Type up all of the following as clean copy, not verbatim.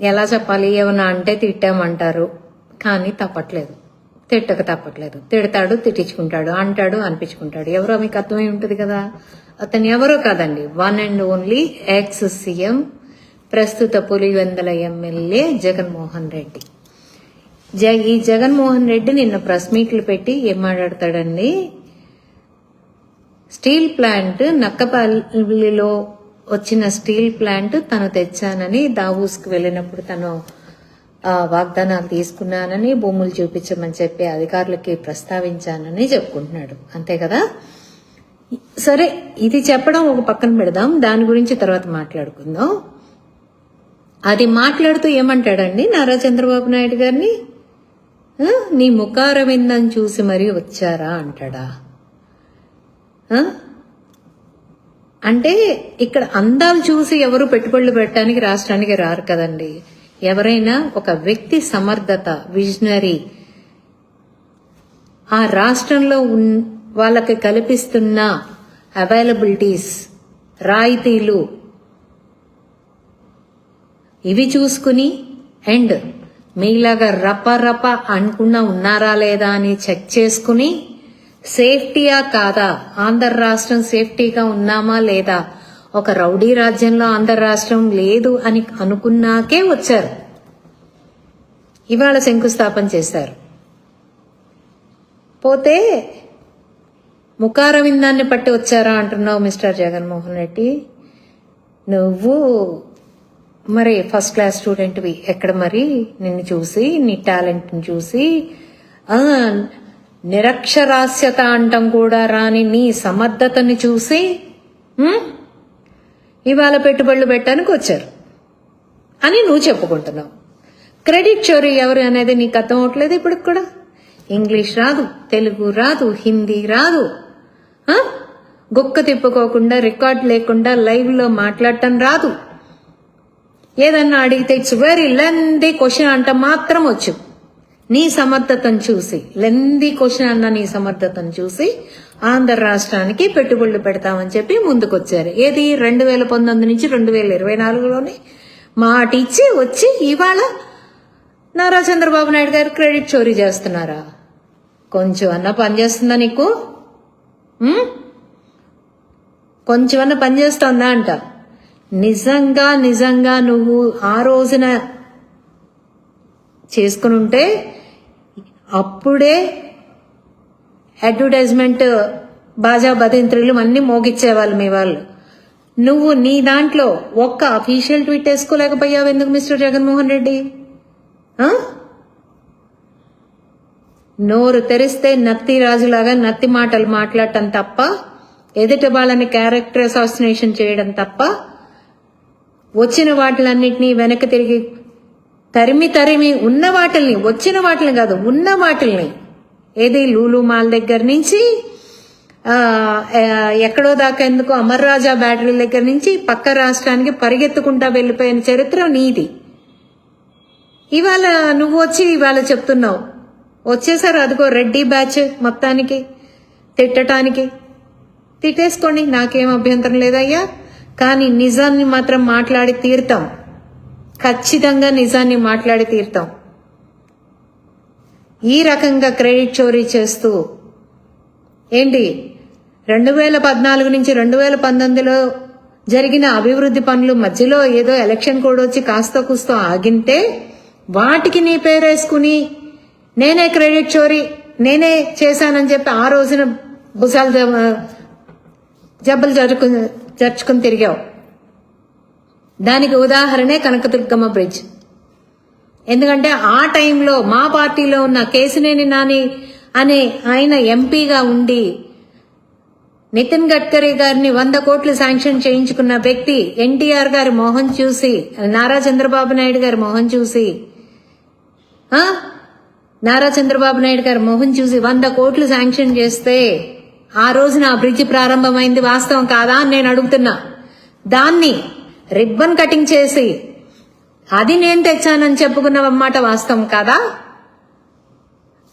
ఎలా చెప్పాలి, ఏమన్నా అంటే తిట్టామంటారు, కానీ తప్పట్లేదు, తిట్టక తప్పట్లేదు. తిడతాడు, తిట్టించుకుంటాడు, అంటాడు, అనిపించుకుంటాడు. ఎవరో మీకు అర్థమై ఉంటుంది కదా. అతను ఎవరో కాదండి, one and only ex CM, ప్రస్తుత పులివెందల ఎమ్మెల్యే జగన్మోహన్ రెడ్డి. ఈ జగన్మోహన్ రెడ్డి నిన్న ప్రెస్ మీట్లు పెట్టి ఏం మాట్లాడతాడండి, స్టీల్ ప్లాంట్ నక్కపల్లిలో వచ్చిన స్టీల్ ప్లాంట్ తను తెచ్చానని, దావూస్కి వెళ్ళినప్పుడు తను వాగ్దానాలు తీసుకున్నానని, భూములు చూపించమని చెప్పి అధికారులకి ప్రస్తావించానని చెప్పుకుంటున్నాడు, అంతే కదా. సరే, ఇది చెప్పడం ఒక పక్కన పెడదాం, దాని గురించి తర్వాత మాట్లాడుకుందాం. అది మాట్లాడుతూ ఏమంటాడండి నారా చంద్రబాబు నాయుడు గారిని, నీ ముఖారవిందని చూసి మరీ వచ్చారా అంటాడా. అంటే ఇక్కడ అందాలు చూసి ఎవరు పెట్టుబడులు పెట్టడానికి రాష్ట్రానికి రారు కదండి. ఎవరైనా ఒక వ్యక్తి సమర్థత, విజనరీ, ఆ రాష్ట్రంలో వాళ్ళకి కల్పిస్తున్న అవైలబిలిటీస్, రాయితీలు ఇవి చూసుకుని, అండ్ మీలాగా రప అనుకున్నా ఉన్నారా లేదా అని చెక్ చేసుకుని, సేఫ్టీయా కాదా, ఆంధ్ర రాష్ట్రం సేఫ్టీగా ఉన్నామా లేదా, ఒక రౌడీ రాజ్యంలో ఆంధ్ర రాష్ట్రం లేదు అని అనుకున్నాకే వచ్చారు. ఇవాళ శంకుస్థాపన చేశారు. పోతే ముఖారవిందాన్ని పట్టి వచ్చారా అంటున్నావు మిస్టర్ జగన్మోహన్ రెడ్డి. నువ్వు మరి ఫస్ట్ క్లాస్ స్టూడెంట్వి, ఎక్కడ మరి నిన్ను చూసి, నీ టాలెంట్ని చూసి, నిరక్షరాస్యత అంటం కూడా రాని నీ సమర్థతని చూసి ఇవాళ పెట్టుబడులు పెట్టడానికి వచ్చారు అని నువ్వు చెప్పుకుంటున్నావు. క్రెడిట్ చోరీ ఎవరు అనేది నీకు అర్థం అవట్లేదు. ఇప్పుడు కూడా ఇంగ్లీష్ రాదు, తెలుగు రాదు, హిందీ రాదు, గుక్క తిప్పుకోకుండా, రికార్డ్ లేకుండా లైవ్ లో మాట్లాడటం రాదు. ఏదన్నా అడిగితే ఇట్స్ వెరీ లెందీ క్వశ్చన్ అంట మాత్రం వచ్చు. నీ సమర్థతను చూసి, లెందీ క్వశ్చన్ అన్న నీ సమర్థతను చూసి ఆంధ్ర రాష్ట్రానికి పెట్టుబడులు పెడతామని చెప్పి ముందుకొచ్చారు. ఏది 2019 నుంచి 2024లోనే మాట ఇచ్చి వచ్చి ఇవాళ నారా చంద్రబాబు నాయుడు గారు క్రెడిట్ చోరీ చేస్తున్నారా? కొంచెం అన్నా పనిచేస్తుందా నీకు? కొంచెం అన్నా పనిచేస్తుందా అంట. నిజంగా నువ్వు ఆ రోజున చేసుకుని ఉంటే అప్పుడే అడ్వర్టైజ్మెంట్ బాజా బదింత్రులు అన్ని మోగిచ్చేవాళ్ళు మీ వాళ్ళు. నువ్వు నీ దాంట్లో ఒక్క అఫీషియల్ ట్వీట్ వేసుకోలేకపోయావు ఎందుకు మిస్టర్ జగన్మోహన్ రెడ్డి? నోరు తెరిస్తే నత్తి రాజులాగా నత్తి మాటలు మాట్లాడటం తప్ప, ఎదుటి వాళ్ళని క్యారెక్టర్ అసాసినేషన్ చేయడం తప్ప, వచ్చిన వాటిలన్నింటినీ వెనక్కి తిరిగి తరిమి ఉన్న వాటిల్ని, వచ్చిన వాటిని కాదు ఉన్న వాటిల్ని, ఏది లూలు మాల్ దగ్గర నుంచి ఎక్కడో దాకా ఎందుకు అమర్ రాజా బ్యాటరీల దగ్గర నుంచి పక్క రాష్ట్రానికి పరిగెత్తుకుంటా వెళ్ళిపోయిన చరిత్ర నీది. ఇవాళ నువ్వు వచ్చి ఇవాళ చెప్తున్నావు, వచ్చేసారు అదిగో రెడ్డి బ్యాచ్ మొత్తానికి తిట్టడానికి. తిట్టేసుకోండి, నాకేం అభ్యంతరం లేదయ్యా. కానీ నిజాన్ని మాత్రం మాట్లాడి తీరుతాం, ఖచ్చితంగా నిజాన్ని మాట్లాడి తీరుతాం. ఈ రకంగా క్రెడిట్ చోరీ చేస్తూ ఏంటి 2014 నుంచి 2019లో జరిగిన అభివృద్ధి పనులు మధ్యలో ఏదో ఎలక్షన్ కోడ్ వచ్చి కాస్త కూస్తో ఆగింటే వాటికి నీ పేరేసుకుని నేనే క్రెడిట్ చోరీ నేనే చేశానని చెప్పి ఆ రోజున భుజాలు జబ్బలు జరుచుకుని తిరిగావు. దానికి ఉదాహరణే కనకదుర్గమ్మ బ్రిడ్జ్. ఎందుకంటే ఆ టైంలో మా పార్టీలో ఉన్న కేసినేని నాని అనే ఆయన ఎంపీగా ఉండి నితిన్ గడ్కరీ గారిని 100 కోట్లు శాంక్షన్ చేయించుకున్న వ్యక్తి ఎన్టీఆర్ గారి మొహం చూసి, నారా చంద్రబాబు నాయుడు గారి మొహం చూసి, నారా చంద్రబాబు నాయుడు గారి మొహం చూసి 100 కోట్లు శాంక్షన్ చేస్తే ఆ రోజున ఆ బ్రిడ్జ్ ప్రారంభమైంది వాస్తవం కాదా అని నేను అడుగుతున్నా. దాన్ని రిబ్బన్ కటింగ్ చేసి అది నేను తెచ్చానని చెప్పుకున్నమాట వాస్తవం కాదా?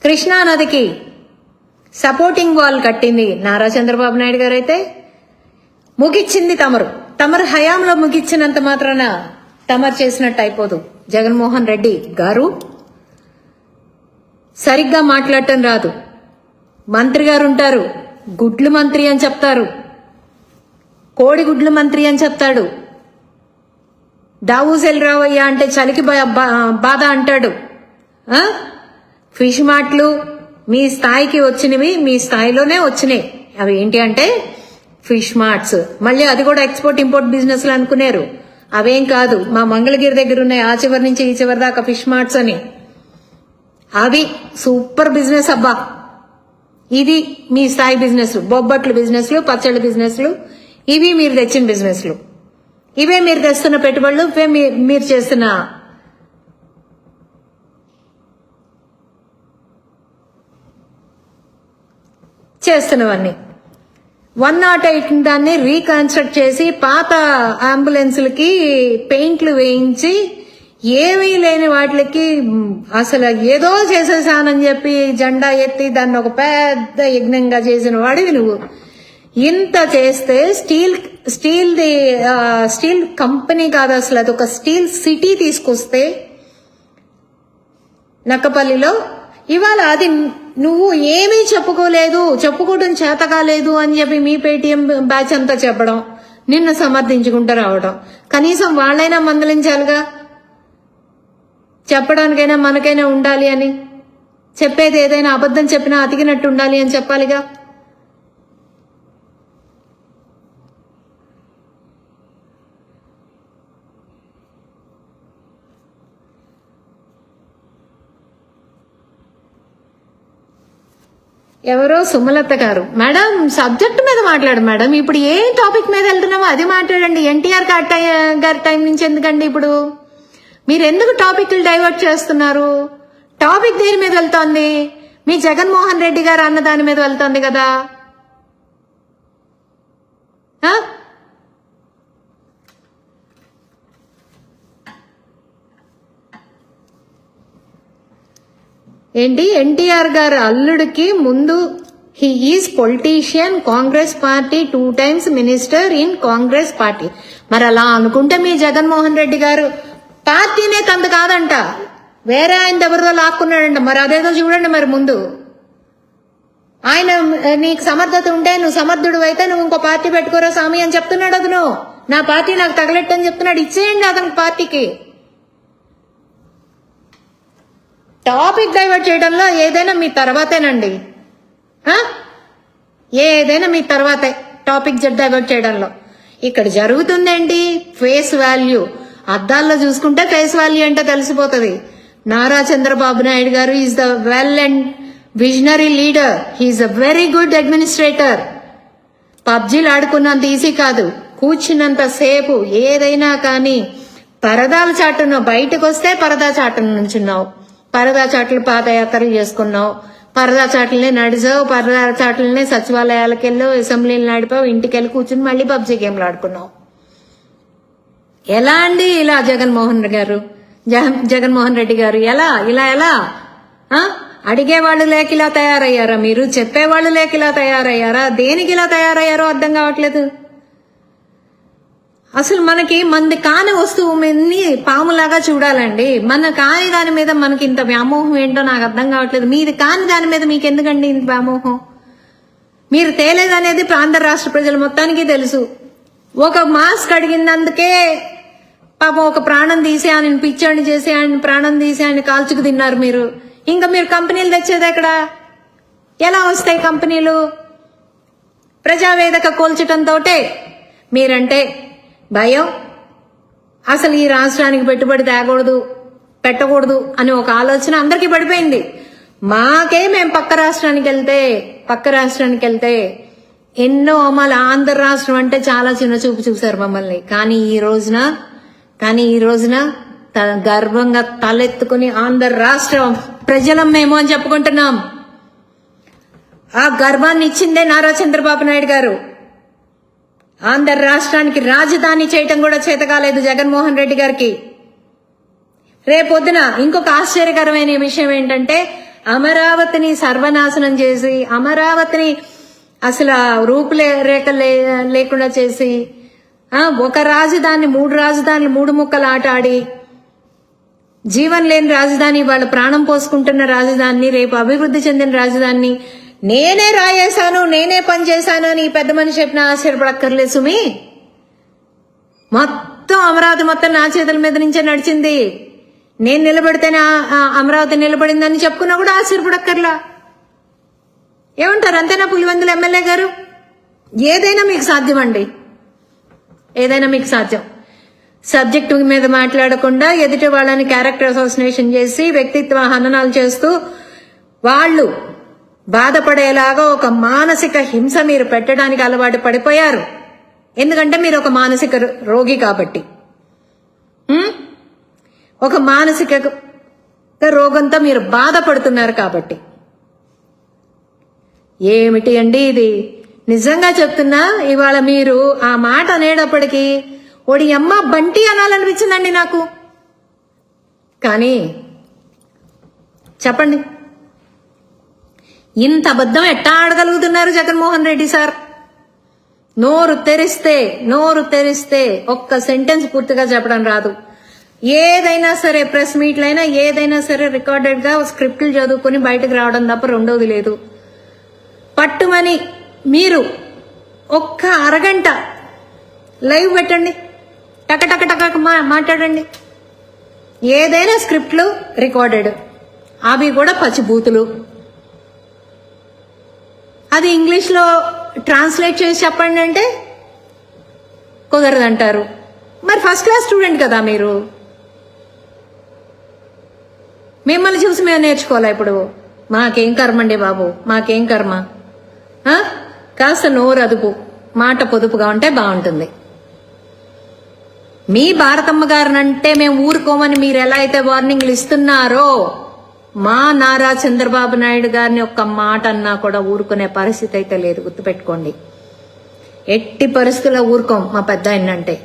కృష్ణా నదికి సపోర్టింగ్ వాల్ కట్టింది నారా చంద్రబాబు నాయుడు గారు అయితే ముగిచ్చింది తమరు హయాంలో ముగిచ్చినంత మాత్రాన తమరు చేసినట్టు అయిపోదు. జగన్మోహన్ రెడ్డి గారు సరిగ్గా మాట్లాడటం రాదు. మంత్రి గారు ఉంటారు, గుడ్లు మంత్రి అని చెప్తారు, కోడి గుడ్లు మంత్రి అని చెప్తాడు. దావూసెల్ రావయ్య అంటే చలికి బాధ అంటాడు. ఫిష్ మార్ట్లు మీ స్థాయికి వచ్చినవి, మీ స్థాయిలోనే వచ్చినాయి. అవి ఏంటి అంటే ఫిష్ మార్ట్స్. మళ్ళీ అది కూడా ఎక్స్పోర్ట్ ఇంపోర్ట్ బిజినెస్ లో అనుకున్నారు. అవేం కాదు, మా మంగళగిరి దగ్గర ఉన్నాయి, ఆ చివరి నుంచి ఈ చివరి దాకా ఫిష్ మార్ట్స్ అని. అవి సూపర్ బిజినెస్ అబ్బా. ఇది మీ స్థాయి బిజినెస్లు, బొబ్బట్లు బిజినెస్లు, పచ్చళ్ళ బిజినెస్లు, ఇవి మీరు తెచ్చిన బిజినెస్లు, ఇవే మీరు తెస్తున్న పెట్టుబడులు, ఇవే మీరు చేస్తున్నవన్నీ. 108 దాన్ని రీకన్స్ట్రక్ట్ చేసి పాత అంబులెన్స్లకి పెయింట్లు వేయించి ఏమీ లేని వాటికి అసలు ఏదో చేసేసానని చెప్పి జెండా ఎత్తి దాన్ని ఒక పెద్ద యజ్ఞంగా చేసిన వాడివి నువ్వు. ఇంత చేస్తే స్టీల్ కంపెనీ కాదు అసలు, అది ఒక స్టీల్ సిటీ తీసుకొస్తే నక్కపల్లిలో, ఇవాళ అది నువ్వు ఏమీ చెప్పుకోవడం చేత కాలేదు అని చెప్పి మీ పేటీఎం బ్యాచ్ అంతా చెప్పడం, నిన్ను సమర్థించుకుంటూ రావడం. కనీసం వాళ్ళైనా మందలించాలిగా, చెప్పడానికైనా మనకైనా ఉండాలి అని. చెప్పేది ఏదైనా అబద్ధం చెప్పినా అతికినట్టు ఉండాలి అని చెప్పాలిగా. ఎవరో సుమలత గారు, మేడం సబ్జెక్ట్ మీద మాట్లాడు మేడం, ఇప్పుడు ఏ టాపిక్ మీద వెళ్తున్నామో అది మాట్లాడండి. ఎన్టీఆర్ గారి టైం నుంచి ఎందుకండి ఇప్పుడు మీరు ఎందుకు టాపిక్లు డైవర్ట్ చేస్తున్నారు? టాపిక్ దేని మీద వెళ్తోంది? మీ జగన్మోహన్ రెడ్డి గారు అన్న దాని మీద వెళ్తోంది కదా. ఏంటి ఎన్టీఆర్ గారు అల్లుడికి ముందు he is politician, Congress party, 2 times minister in Congress party. మరి అలా అనుకుంటే మీ జగన్మోహన్ రెడ్డి గారు పార్టీనే తందు కాదంట, వేరే ఆయన ఎవరిదో లాక్కున్నాడంట. మరి అదేదో చూడండి. మరి ముందు ఆయన నీకు సమర్థత ఉంటే, నువ్వు సమర్థుడు అయితే నువ్వు ఇంకో పార్టీ పెట్టుకోరా స్వామి అని చెప్తున్నాడు. అతను నా పార్టీ నాకు తగలెట్టని చెప్తున్నాడు. ఇచ్చేయండి అతనికి పార్టీకి. టాపిక్ డైవర్ట్ చేయడంలో ఏదైనా మీ తర్వాతేనండి, ఏదైనా మీ తర్వాతే టాపిక్ డైవర్ట్ చేయడంలో. ఇక్కడ జరుగుతుందేంటి? Face value. అద్దాల్లో చూసుకుంటే ఫేస్ వాల్యూ అంటే తెలిసిపోతుంది. నారా చంద్రబాబు నాయుడు గారు is the well and visionary leader, he is a very good administrator. పబ్జీలు ఆడుకున్నంత ఈజీ కాదు, కూర్చున్నంత సేపు ఏదైనా కానీ పరదాల చాటును బయటకు వస్తే పరదా చాటును నుంచున్నావు, పరదా చాట్లు పాదయాత్రలు చేసుకున్నావు, పరదా చాట్లనే నడిచావు, పరదా చాట్లనే సచివాలయాలకు వెళ్ళావు, అసెంబ్లీలు నడిపావు, ఇంటికి వెళ్ళి కూర్చుని మళ్ళీ పబ్జీ గేమ్లు ఆడుకున్నావు. ఎలా అండి ఇలా జగన్మోహన్ రెడ్డి గారు ఎలా అడిగేవాళ్ళు లేక ఇలా తయారయ్యారా? మీరు చెప్పేవాళ్ళు లేక ఇలా తయారయ్యారా? దేనికి ఇలా తయారయ్యారో అర్థం కావట్లేదు. అసలు మనకి మంది కాని వస్తువు మీదని పాములాగా చూడాలండి. మన కాని దాని మీద మనకి ఇంత వ్యామోహం ఏంటో నాకు అర్థం కావట్లేదు. మీది కాని దాని మీద మీకు ఎందుకండి ఇంత వ్యామోహం? మీరు తేలేదనేది ఆంధ్ర రాష్ట్ర ప్రజలు మొత్తానికి తెలుసు. ఒక మాస్క్ అడిగినందుకే పాపం ఒక ప్రాణం తీసి ఆయన పిచ్చాడిని చేసి ఆయన ప్రాణం తీసి ఆయన కాల్చుకు తిన్నారు మీరు. ఇంకా మీరు కంపెనీలు తెచ్చేది ఎక్కడ? ఎలా వస్తాయి కంపెనీలు? ప్రజావేదిక కోల్చటంతో మీరంటే భయం. అసలు ఈ రాష్ట్రానికి పెట్టుబడి పెట్టకూడదు అని ఒక ఆలోచన అందరికీ పడిపోయింది. మేము పక్క రాష్ట్రానికి వెళ్తే ఎన్నో అమలు. ఆంధ్ర రాష్ట్రం అంటే చాలా చిన్న చూపు చూశారు మమ్మల్ని. కానీ ఈ రోజున గర్వంగా తలెత్తుకుని ఆంధ్ర రాష్ట్రం ప్రజలం మేము అని చెప్పుకుంటున్నాం. ఆ గర్వాన్ని ఇచ్చిందే నారా చంద్రబాబు నాయుడు గారు. ఆంధ్ర రాష్ట్రానికి రాజధాని చేయటం కూడా చేత కాలేదు జగన్మోహన్ రెడ్డి గారికి. రేపొద్దున ఇంకొక ఆశ్చర్యకరమైన విషయం ఏంటంటే, అమరావతిని సర్వనాశనం చేసి, అమరావతిని అసలు రూపురేఖ లేకుండా చేసి, ఒక రాజధాని 3 రాజధానులు 3 ముక్కలు ఆట ఆడి జీవం లేని రాజధాని, వాళ్ళ ప్రాణం పోసుకుంటున్న రాజధానిని, రేపు అభివృద్ధి చెందిన రాజధానిని నేనే రాయేశాను, నేనే పని చేశాను అని ఈ పెద్ద మనిషి చెప్పిన ఆశ్చర్యపడక్కర్లేదు సుమి. మొత్తం అమరావతి మొత్తం నా చేతుల మీద నుంచే నడిచింది, నేను నిలబడితేనే అమరావతి నిలబడిందని చెప్పుకున్నా కూడా ఆశ్చర్యపడక్కర్లా. ఏమంటారు? అంతేనా పులివెందుల ఎమ్మెల్యే గారు? ఏదైనా మీకు సాధ్యం అండి, ఏదైనా మీకు సాధ్యం. సబ్జెక్టు మీద మాట్లాడకుండా ఎదుటి వాళ్ళని క్యారెక్టర్ అసోసినేషన్ చేసి వ్యక్తిత్వ హననాలు చేస్తూ వాళ్ళు బాధపడేలాగా ఒక మానసిక హింస మీరు పెట్టడానికి అలవాటు పడిపోయారు. ఎందుకంటే మీరు ఒక మానసిక రోగి కాబట్టి, ఒక మానసిక రోగంతో మీరు బాధపడుతున్నారు కాబట్టి. ఏమిటి అండి ఇది? నిజంగా చెప్తున్నా, ఇవాళ మీరు ఆ మాట అనేటప్పటికీ ఓడి అమ్మ బంటి అనాలనిపించిందండి నాకు. కానీ చెప్పండి, ఇంత అబద్ధం ఎట్టా ఆడగలుగుతున్నారు జగన్మోహన్ రెడ్డి సార్? నోరు తెరిస్తే ఒక్క సెంటెన్స్ పూర్తిగా చెప్పడం రాదు. ఏదైనా సరే ప్రెస్ మీట్లైనా ఏదైనా సరే రికార్డెడ్ గా స్క్రిప్ట్లు చదువుకుని బయటకు రావడం తప్ప రెండోది లేదు. పట్టుమని మీరు ఒక్క అరగంట లైవ్ పెట్టండి, టక టక టక మాట్లాడండి. ఏదైనా స్క్రిప్ట్లు రికార్డెడ్, అవి కూడా పచ్చిబూతులు. అది ఇంగ్లీష్లో ట్రాన్స్లేట్ చేసి చెప్పండి అంటే కుదరదంటారు. మరి ఫస్ట్ క్లాస్ స్టూడెంట్ కదా మీరు, మిమ్మల్ని చూసి మేము నేర్చుకోవాలా ఇప్పుడు? మాకేం కర్మ అండి బాబు, మాకేం కర్మ. కాస్త నోరు అదుపు, మాట పొదుపుగా ఉంటే బాగుంటుంది. మీ భారతమ్మ గారినంటే మేము ఊరుకోమని మీరు ఎలా అయితే వార్నింగ్లు ఇస్తున్నారో, మా నారా చంద్రబాబు నాయుడు గారిని ఒక్క మాట అన్నా కూడా ఊరుకునే పరిస్థితి అయితే లేదు, గుర్తుపెట్టుకోండి. ఎట్టి పరిస్థితుల్లో ఊరుకోం మా పెద్ద ఆయనంటే.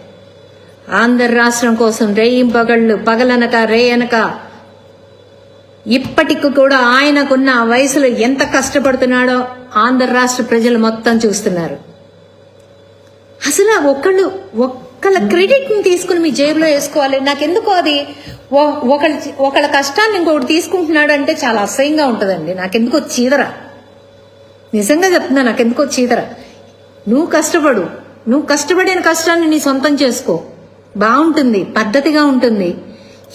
ఆంధ్ర రాష్ట్రం కోసం రేయింపగళ్ళు పగలనక రేయనక ఇప్పటికి కూడా ఆయనకున్న వయసులో ఎంత కష్టపడుతున్నాడో ఆంధ్ర రాష్ట్ర ప్రజలు మొత్తం చూస్తున్నారు. అసలు ఒక్కళ్ళ క్రెడిట్ ని తీసుకుని మీ జేబులో వేసుకోవాలి. నాకెందుకో అది ఒకళ్ళ కష్టాన్ని ఇంకొకటి తీసుకుంటున్నాడు అంటే చాలా అసహ్యంగా ఉంటుందండి. నాకెందుకో చీదర, నిజంగా చెప్తున్నా, నాకెందుకో చీదర. నువ్వు కష్టపడిన కష్టాన్ని నీ సొంతం చేసుకో, బాగుంటుంది, పద్ధతిగా ఉంటుంది.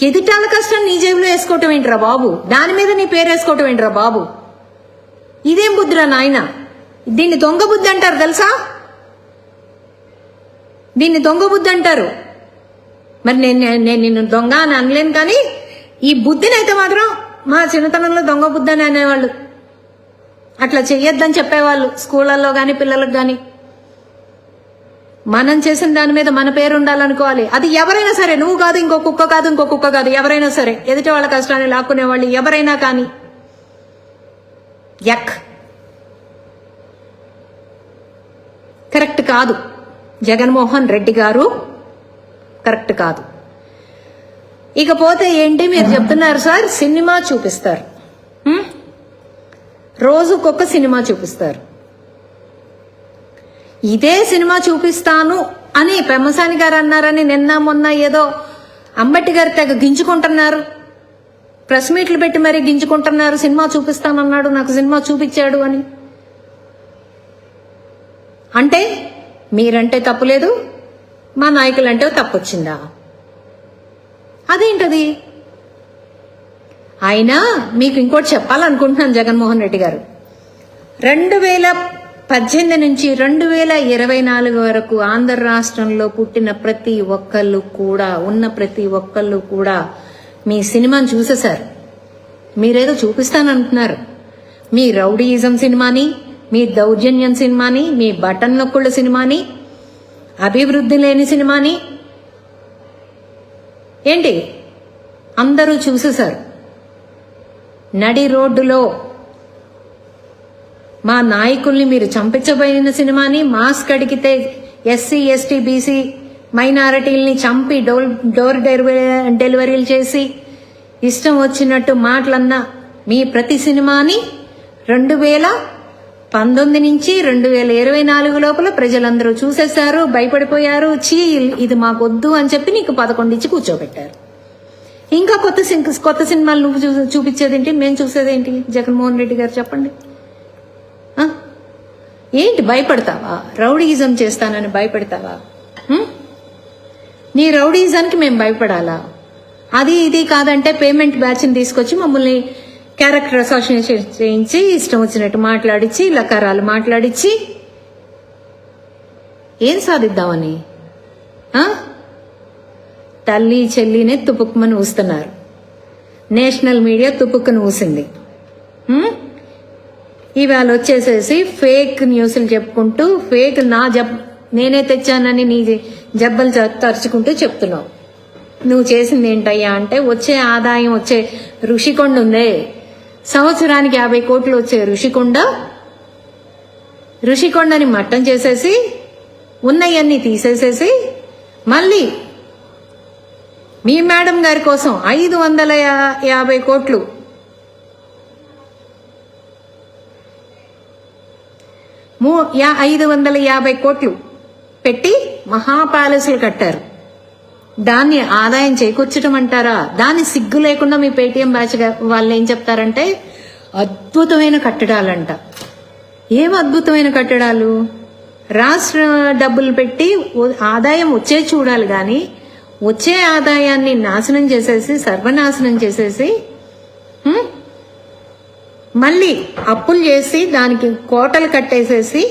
ఎదుటాల కష్టాన్ని నీ జేబులో వేసుకోవటం ఏంట్రా బాబు? దాని మీద నీ పేరు వేసుకోవటం ఏంట్రా బాబు? ఇదేం బుద్ధిరా నాయన? దీన్ని దొంగ బుద్ధి అంటారు తెలుసా? దీన్ని దొంగ బుద్ధి అంటారు. మరి నేను నిన్ను దొంగ అని అనలేను, కానీ ఈ బుద్ధిని అయితే మాత్రం మా చిన్నతనంలో దొంగ బుద్ధి అని అనేవాళ్ళు. అట్లా చెయ్యొద్దని చెప్పేవాళ్ళు స్కూళ్ళల్లో కానీ పిల్లలకు కానీ. మనం చేసిన దాని మీద మన పేరు ఉండాలనుకోవాలి. అది ఎవరైనా సరే, నువ్వు కాదు, ఇంకో కుక్క కాదు, ఎవరైనా సరే, ఎదుటి వాళ్ళ కష్టాన్ని లాక్కునే వాళ్ళు ఎవరైనా కానీ. కరెక్ట్ కాదు జగన్మోహన్ రెడ్డి గారు, కరెక్ట్ కాదు. ఇకపోతే ఏంటి మీరు చెప్తున్నారు సార్, సినిమా చూపిస్తారు, రోజుకొక సినిమా చూపిస్తారు. ఇదే సినిమా చూపిస్తాను అని పెమ్మసాని గారు అన్నారని నిన్న మొన్న ఏదో అంబటి గారు తెగ గింజుకుంటున్నారు, ప్రెస్ మీట్లు పెట్టి మరీ గింజుకుంటున్నారు. సినిమా చూపిస్తానన్నాడు, నాకు సినిమా చూపించాడు అని. అంటే మీరంటే తప్పులేదు, మా నాయకులంటే తప్పొచ్చిందా? అదేంటది? అయినా మీకు ఇంకోటి చెప్పాలనుకుంటున్నాను జగన్మోహన్ రెడ్డి గారు. 2018 నుంచి 2024 వరకు ఆంధ్ర రాష్ట్రంలో పుట్టిన ప్రతి ఒక్కళ్ళు కూడా, ఉన్న ప్రతి ఒక్కళ్ళు కూడా మీ సినిమాని చూసేశారు. మీరేదో చూపిస్తానంటున్నారు. మీ రౌడీయిజం సినిమాని, మీ దౌర్జన్యం సినిమాని, మీ బటన్ నొక్కుళ్ళ సినిమాని, అభివృద్ధి లేని సినిమాని ఏంటి అందరూ చూసేశారు. నడి రోడ్డులో మా నాయకుల్ని మీరు చంపించబోయిన సినిమాని, మాస్క్ అడిగితే ఎస్సీ ఎస్టీ బీసీ మైనారిటీల్ని చంపి డోర్ డెలివరీలు చేసి ఇష్టం వచ్చినట్టు మాటలన్న మీ ప్రతి సినిమాని 2019 నుంచి 2024 లోపల ప్రజలందరూ చూసేశారు, భయపడిపోయారు. ఇది మాకొద్దు అని చెప్పి నీకు 11 ఇచ్చి కూర్చోబెట్టారు. ఇంకా కొత్త సినిమాలు నువ్వు చూపించేదేంటి, మేము చూసేదేంటి? జగన్మోహన్ రెడ్డి గారు చెప్పండి. ఏంటి భయపడతావా? రౌడీయిజం చేస్తానని భయపడతావా? నీ రౌడీయిజానికి మేము భయపడాలా? అది ఇది కాదంటే పేమెంట్ బ్యాచ్ని తీసుకొచ్చి మమ్మల్ని క్యారెక్టర్ అసోసియేషన్ చేయించి ఇష్టం వచ్చినట్టు మాట్లాడించి లకారాలు మాట్లాడించి ఏం సాధిద్దామని తల్లి చెల్లినే తుపుక్కుమని ఊస్తున్నారు. National media తుపుక్కుని ఊసింది. ఇవాళ వచ్చేసేసి ఫేక్ న్యూస్లు చెప్పుకుంటూ ఫేక్ నేనే తెచ్చానని నీ జబ్బలు తరుచుకుంటూ చెప్తున్నావు. నువ్వు చేసింది ఏంటయ్యా అంటే వచ్చే ఆదాయం వచ్చే ఋషికొండ ఉందే, సంవత్సరానికి 50 కోట్లు వచ్చే ఋషికొండని మట్టం చేసేసి ఉన్నయన్నీ తీసేసేసి మళ్ళీ మీ మేడం గారి కోసం 550 కోట్లు మూ 550 కోట్లు పెట్టి మహా ప్యాలెస్లు కట్టారు. దాన్ని ఆదాయం చేకూర్చడం అంటారా? దాన్ని సిగ్గు లేకుండా మీ పేటీఎం బ్యాచ్ వాళ్ళు ఏం చెప్తారంటే అద్భుతమైన కట్టడాలంట. ఏం అద్భుతమైన కట్టడాలు? రాష్ట్ర డబ్బులు పెట్టి ఆదాయం వచ్చే చూడాలి కానీ వచ్చే ఆదాయాన్ని నాశనం చేసేసి సర్వనాశనం చేసేసి మళ్ళీ అప్పులు చేసి దానికి కోటలు కట్టేసేసి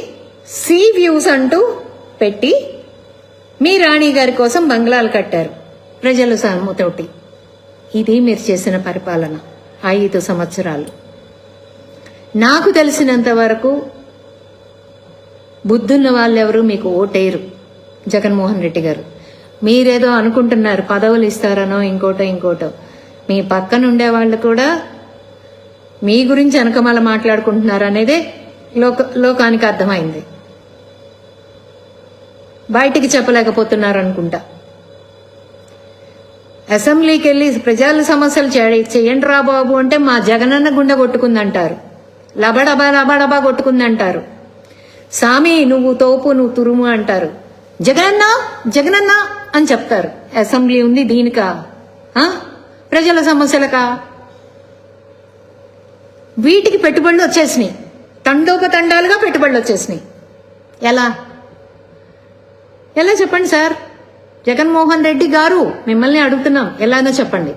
సీ వ్యూస్ అంటూ పెట్టి మీ రాణి గారి కోసం బంగ్లాలు కట్టారు ప్రజల సొమ్ముతోటి. ఇది మీరు చేసిన పరిపాలన 5 సంవత్సరాలు. నాకు తెలిసినంత వరకు బుద్ధున్న వాళ్ళెవరు మీకు ఓటేరు. జగన్మోహన్ రెడ్డి గారు మీరేదో అనుకుంటున్నారు పదవులు ఇస్తారనో ఇంకోటో. మీ పక్కన ఉండే వాళ్ళు కూడా మీ గురించి వెనకమాల మాట్లాడుకుంటున్నారు అనేదే లోకానికి అర్థమైంది. బయటికి చెప్పలేకపోతున్నారు అనుకుంటా. అసెంబ్లీకి వెళ్ళి ప్రజల సమస్యలు చేయండి రా బాబు అంటే మా జగనన్న గుండె కొట్టుకుందంటారు, లబడబా కొట్టుకుందంటారు. సామి నువ్వు తోపు నువ్వు తురుము అంటారు. జగనన్న అని చెప్తారు. అసెంబ్లీ ఉంది దీనికా? ప్రజల సమస్యలకా? వీటికి పెట్టుబడులు వచ్చేసినాయి, తండోపతండాలుగా పెట్టుబడులు వచ్చేసినాయి. ఎలా చెప్పండి సార్? జగన్మోహన్ రెడ్డి గారు మిమ్మల్ని అడుగుతున్నాం, ఎలానో చెప్పండి.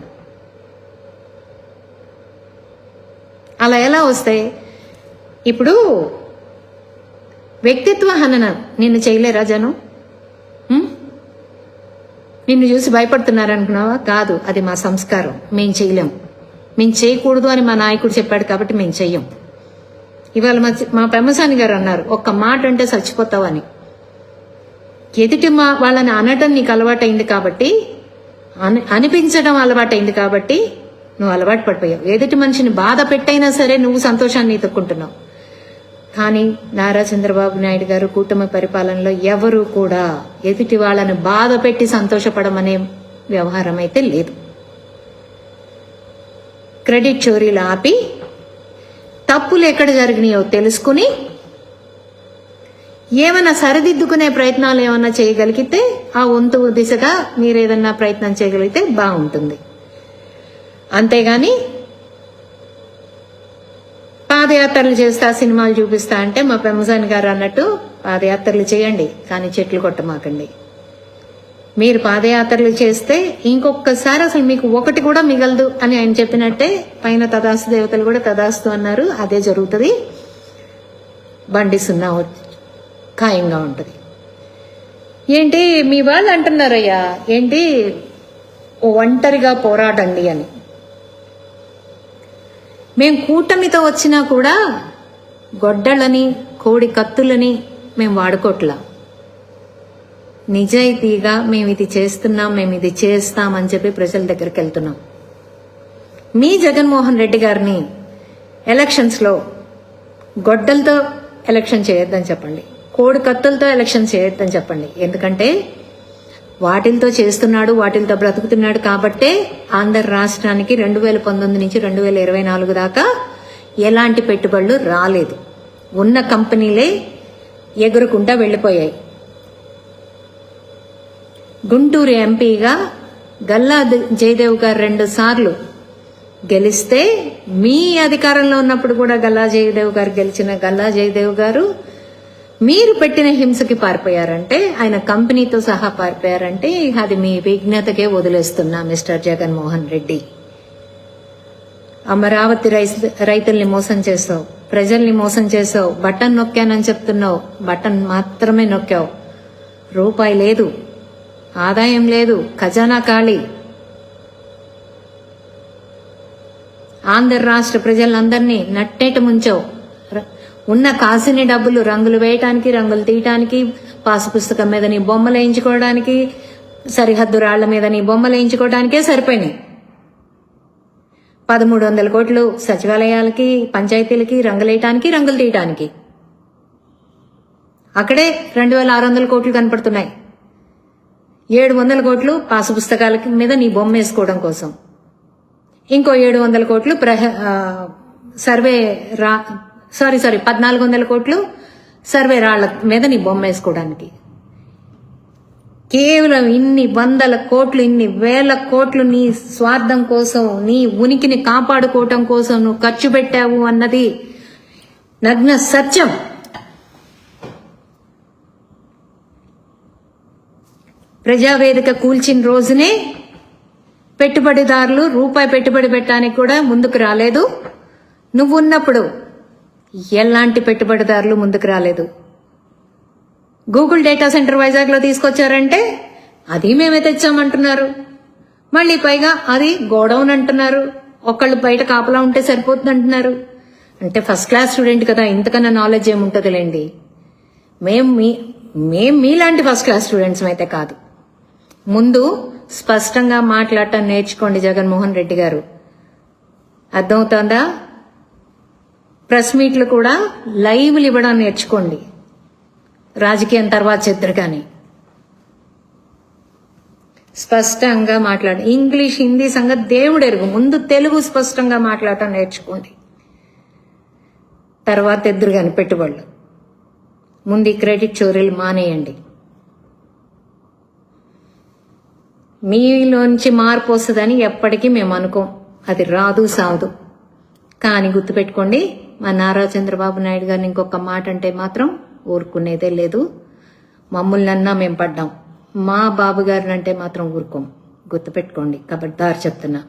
అలా ఎలా వస్తాయి? ఇప్పుడు వ్యక్తిత్వ హనన నిన్ను చేయలేరా జనం? నిన్ను చూసి భయపడుతున్నారనుకున్నావా? కాదు, అది మా సంస్కారం. మేము చేయలేం, మేము చేయకూడదు అని మా నాయకుడు చెప్పాడు కాబట్టి మేము చెయ్యం. ఇవాళ మా పెమ్మసాని గారు అన్నారు, ఒక్క మాట అంటే చచ్చిపోతావని. ఎదుటి వాళ్ళని అనటం నీకు అలవాటైంది కాబట్టి, అనిపించడం అలవాటైంది కాబట్టి నువ్వు అలవాటు పడిపోయావు. ఎదుటి మనిషిని బాధ పెట్టైనా సరే నువ్వు సంతోషాన్ని ఎత్తుక్కుంటున్నావు. కానీ నారా చంద్రబాబు నాయుడు గారు కూటమి పరిపాలనలో ఎవరు కూడా ఎదుటి వాళ్ళని బాధ పెట్టి సంతోషపడమనే వ్యవహారం అయితే లేదు. క్రెడిట్ చోరీలు ఆపి తప్పులు ఎక్కడ జరిగినాయో తెలుసుకుని ఏమైనా సరిదిద్దుకునే ప్రయత్నాలు ఏమన్నా చేయగలిగితే ఆ వంతు దిశగా మీరేదన్నా ప్రయత్నం చేయగలిగితే బాగుంటుంది. అంతేగాని పాదయాత్రలు చేస్తా సినిమాలు చూపిస్తా అంటే మా పెమ్మసాని గారు అన్నట్టు పాదయాత్రలు చేయండి కానీ చెట్లు కొట్టమాకండి. మీరు పాదయాత్రలు చేస్తే ఇంకొకసారి అసలు మీకు ఒకటి కూడా మిగలదు అని ఆయన చెప్పినట్టే పైన తదాస్తు దేవతలు కూడా తదాస్తు అన్నారు. అదే జరుగుతుంది. బండి సున్నా ఖాయంగా ఉంటుంది. ఏంటి మీ వాళ్ళు అంటున్నారయ్యా, ఏంటి ఒంటరిగా పోరాడండి అని. మేం కూటమితో వచ్చినా కూడా గొడ్డలని కోడి కత్తులని మేము వాడుకోట్లా. నిజాయితీగా మేము ఇది చేస్తున్నాం, మేము ఇది చేస్తామని చెప్పి ప్రజల దగ్గరికి వెళ్తున్నాం. మీ జగన్మోహన్ రెడ్డి గారిని ఎలక్షన్స్లో గొడ్డలతో ఎలక్షన్ చేయొద్దని చెప్పండి, కోడి కత్తులతో ఎలక్షన్ చేయొద్దని చెప్పండి. ఎందుకంటే వాటిలతో చేస్తున్నాడు, వాటిలతో బ్రతుకుతున్నాడు కాబట్టే ఆంధ్ర రాష్ట్రానికి 2019 నుంచి 2024 దాకా ఎలాంటి పెట్టుబడులు రాలేదు. ఉన్న కంపెనీలే ఎగురుకుంటా వెళ్ళిపోయాయి. గుంటూరు ఎంపీగా గల్లా జయదేవ్ గారు 2 సార్లు గెలిస్తే, మీ అధికారంలో ఉన్నప్పుడు కూడా గల్లా జయదేవ్ గారు గెలిచిన గల్లా జయదేవ్ గారు మీరు పెట్టిన హింసకి పారిపోయారంటే, ఆయన కంపెనీతో సహా పారిపోయారంటే అది మీ విఘ్నతకే వదిలేస్తున్నా మిస్టర్ జగన్మోహన్ రెడ్డి. అమరావతి రైతుల్ని మోసం చేసావు, ప్రజల్ని మోసం చేసావు. బటన్ నొక్కానని చెప్తున్నావు, బటన్ మాత్రమే నొక్కావు. రూపాయి లేదు, ఆదాయం లేదు, ఖజానా ఖాళీ. ఆంధ్ర రాష్ట్ర ప్రజలందరినీ నట్టేట ముంచావు. ఉన్న కాసిన డబ్బులు రంగులు వేయటానికి, రంగులు తీయటానికి, పాసు పుస్తకం మీద నీ బొమ్మలు వేయించుకోవడానికి, సరిహద్దు రాళ్ల మీద నీ బొమ్మలు వేయించుకోవడానికే సరిపోయినాయి. 1300 కోట్లు సచివాలయాలకి, పంచాయతీలకి రంగులేయటానికి, రంగులు తీయటానికి. అక్కడే 2600 కోట్లు కనపడుతున్నాయి. 700 కోట్లు పాసు పుస్తకాల మీద నీ బొమ్మ వేసుకోవడం కోసం. ఇంకో 700 కోట్లు సర్వే 1400 కోట్లు సర్వే రాళ్ల మీద నీ బొమ్మ వేసుకోవడానికి. కేవలం ఇన్ని 100 కోట్లు, ఇన్ని 1000 కోట్లు నీ స్వార్థం కోసం, నీ ఉనికిని కాపాడుకోవటం కోసం నువ్వు ఖర్చు పెట్టావు అన్నది నగ్న సత్యం. ప్రజావేదిక కూల్చిన రోజునే పెట్టుబడిదారులు రూపాయి పెట్టుబడి పెట్టడానికి కూడా ముందుకు రాలేదు. నువ్వున్నప్పుడు ఎలాంటి పెట్టుబడిదారులు ముందుకు రాలేదు. గూగుల్ డేటా సెంటర్ వైజాగ్లో తీసుకొచ్చారంటే అది మేమే తెచ్చామంటున్నారు. మళ్ళీ పైగా అది గోడౌన్ అంటున్నారు. ఒకళ్ళు బయట కాపలా ఉంటే సరిపోతుంది అంటున్నారు. అంటే ఫస్ట్ క్లాస్ స్టూడెంట్ కదా, ఇంతకన్నా నాలెడ్జ్ ఏముంటుందిలేండి. మేం మీలాంటి ఫస్ట్ క్లాస్ స్టూడెంట్స్ అయితే కాదు. ముందు స్పష్టంగా మాట్లాడటం నేర్చుకోండి జగన్మోహన్ రెడ్డి గారు. అర్థమవుతోందా? ప్రెస్ మీట్లు కూడా లైవ్లు ఇవ్వడం నేర్చుకోండి. రాజకీయం తర్వాత చెద్దరు కానీ స్పష్టంగా మాట్లాడు. ఇంగ్లీష్, హిందీ సంగతి దేవుడు ఎరుగు. ముందు తెలుగు స్పష్టంగా మాట్లాడటం నేర్చుకోండి, తర్వాత ఎదురు కానీ పెట్టుబడులు. ముందు ఈ క్రెడిట్ చోరీలు మానేయండి. మీలోంచి మార్పు వస్తుందని ఎప్పటికీ మేము అనుకోం. అది రాదు, సావదు. కానీ గుర్తుపెట్టుకోండి, మా నారా చంద్రబాబు నాయుడు గారిని ఇంకొక మాట అంటే మాత్రం ఊరుకునేదే లేదు. మమ్మల్నన్నా మేము పడ్డాం, మా బాబు గారిని అంటే మాత్రం ఊరుకోం. గుర్తుపెట్టుకోండి, ఖబర్దార్ చెప్తున్నా.